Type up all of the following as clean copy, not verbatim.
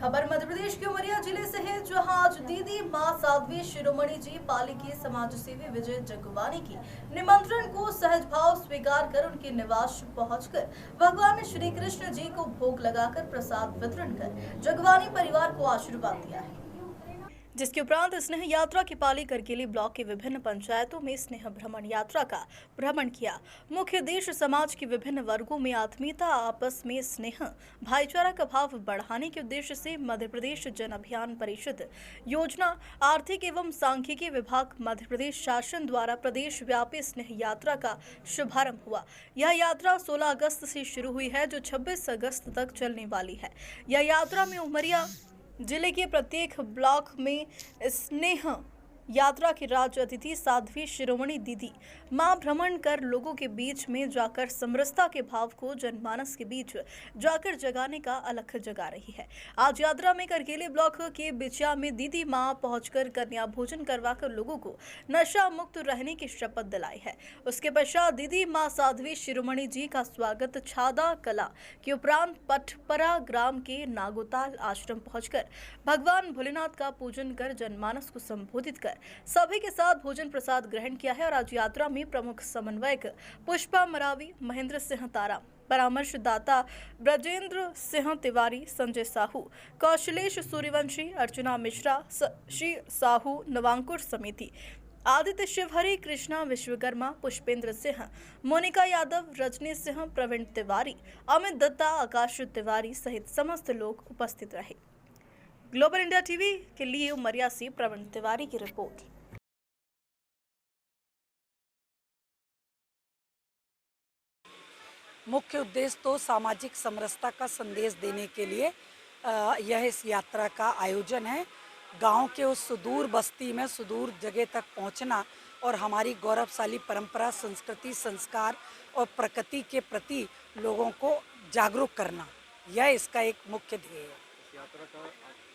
खबर मध्य प्रदेश के उमरिया जिले से है, जहां आज दीदी मां साध्वी शिरोमणि जी पाली के समाजसेवी विजय जगवानी की निमंत्रण को सहज भाव स्वीकार कर उनके निवास पहुंचकर भगवान श्री कृष्ण जी को भोग लगाकर प्रसाद वितरण कर जगवानी परिवार को आशीर्वाद दिया है। जिसके उपरांत स्नेह यात्रा की पाली करकेली ब्लॉक के विभिन्न पंचायतों में स्नेह भ्रमण यात्रा का भ्रमण किया। मुख्य उद्देश्य समाज के विभिन्न वर्गों में आत्मीयता, आपस में स्नेह, भाईचारा का भाव बढ़ाने के उद्देश्य से मध्य प्रदेश जन अभियान परिषद योजना, आर्थिक एवं सांख्यिकी विभाग मध्य प्रदेश शासन द्वारा प्रदेश व्यापी स्नेह यात्रा का शुभारंभ हुआ। यह यात्रा 16 अगस्त से शुरू हुई है, जो 26 अगस्त तक चलने वाली है। यह यात्रा में उमरिया जिले के प्रत्येक ब्लॉक में स्नेह यात्रा की राज्य अतिथि साध्वी शिरोमणि दीदी मां भ्रमण कर लोगों के बीच में जाकर समरसता के भाव को जनमानस के बीच जाकर जगाने का अलख जगा रही है। आज यात्रा में करकेली ब्लॉक के बिचिया में दीदी मां पहुंचकर कन्या भोजन करवाकर लोगों को नशा मुक्त रहने की शपथ दिलाई है। उसके पश्चात दीदी मां साध्वी शिरोमणि जी का स्वागत छादा कला के उपरांत पटपरा ग्राम के नागोताल आश्रम पहुंचकर भगवान भोलेनाथ का पूजन कर जनमानस को संबोधित कर सभी के साथ भोजन प्रसाद ग्रहण किया है। और आज यात्रा में प्रमुख समन्वयक पुष्पा मरावी, महेंद्र सिंह तारा, परामर्शदाता ब्रजेंद्र सिंह तिवारी, संजय साहू, कौशलेश सूर्यवंशी, अर्चना मिश्रा, शशि साहू, नवांकुर समिति, आदित्य शिवहरी, कृष्णा विश्वकर्मा, पुष्पेंद्र सिंह, मोनिका यादव, रजनी सिंह, प्रवीण तिवारी, अमित दत्ता, आकाश तिवारी सहित समस्त लोग उपस्थित रहे। ग्लोबल इंडिया टीवी के लिए उमरिया से प्रवीण तिवारी की रिपोर्ट। मुख्य उद्देश्य तो सामाजिक समरसता का संदेश देने के लिए यह इस यात्रा का आयोजन है। गांव के उस सुदूर बस्ती में सुदूर जगह तक पहुंचना और हमारी गौरवशाली परंपरा, संस्कृति, संस्कार और प्रकृति के प्रति लोगों को जागरूक करना, यह इसका एक मुख्य ध्येय है। इस यात्रा का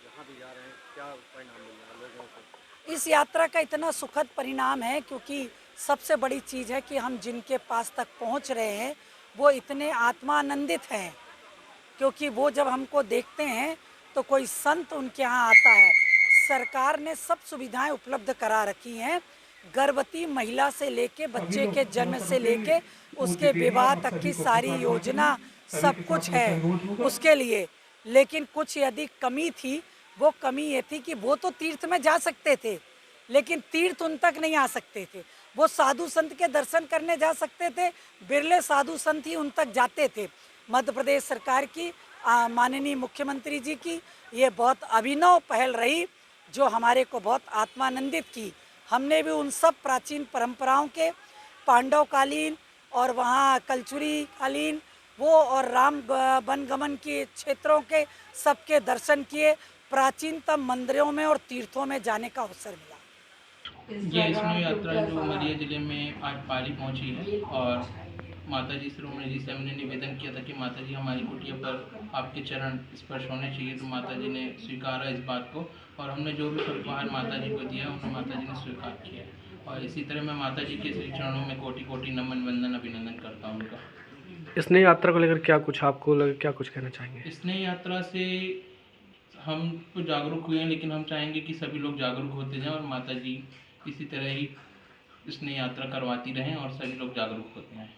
जहाँ भी जा रहे हैं, क्या परिणाम मिल रहा है लोगों को? इस यात्रा का इतना सुखद परिणाम है, क्योंकि सबसे बड़ी चीज़ है कि हम जिनके पास तक पहुंच रहे हैं वो इतने आत्मानंदित हैं, क्योंकि वो जब हमको देखते हैं तो कोई संत उनके यहाँ आता है। सरकार ने सब सुविधाएं उपलब्ध करा रखी हैं, गर्भवती महिला से लेके बच्चे के जन्म से लेके उसके विवाह तक की सारी योजना सब कुछ है उसके लिए। लेकिन कुछ यदि कमी थी, वो कमी ये थी कि वो तो तीर्थ में जा सकते थे, लेकिन तीर्थ उन तक नहीं आ सकते थे। वो साधु संत के दर्शन करने जा सकते थे, बिरले साधु संत ही उन तक जाते थे। मध्य प्रदेश सरकार की माननीय मुख्यमंत्री जी की ये बहुत अभिनव पहल रही, जो हमारे को बहुत आत्मानंदित की। हमने भी उन सब प्राचीन परंपराओं के, पांडव कालीन और वहाँ कलचुरी कालीन वो और राम वनगमन के क्षेत्रों के सबके दर्शन किए। प्राचीनतम मंदिरों में और तीर्थों में जाने का अवसर मिला। ये स्नेह यात्रा जो उमरिया जिले में आज पाली पहुंची है, और माता जी शिरोमणि जी से हमने निवेदन किया था कि माता जी हमारी कुटिया पर आपके चरण स्पर्श होने चाहिए, तो माता जी ने स्वीकारा इस बात को, और हमने जो भी उपहार माता जी को दिया उन्हें माता जी ने स्वीकार किया। और इसी तरह मैं माता जी के श्री चरणों में कोटि कोटि नमन वंदन अभिनंदन करता हूँ उनका। स्नेह यात्रा को लेकर क्या कुछ आपको क्या कुछ कहना चाहेंगे? स्नेह यात्रा से हम तो जागरूक हुए हैं, लेकिन हम चाहेंगे कि सभी लोग जागरूक होते जाएं और माता जी इसी तरह ही स्नेह यात्रा करवाती रहें और सभी लोग जागरूक होते हैं।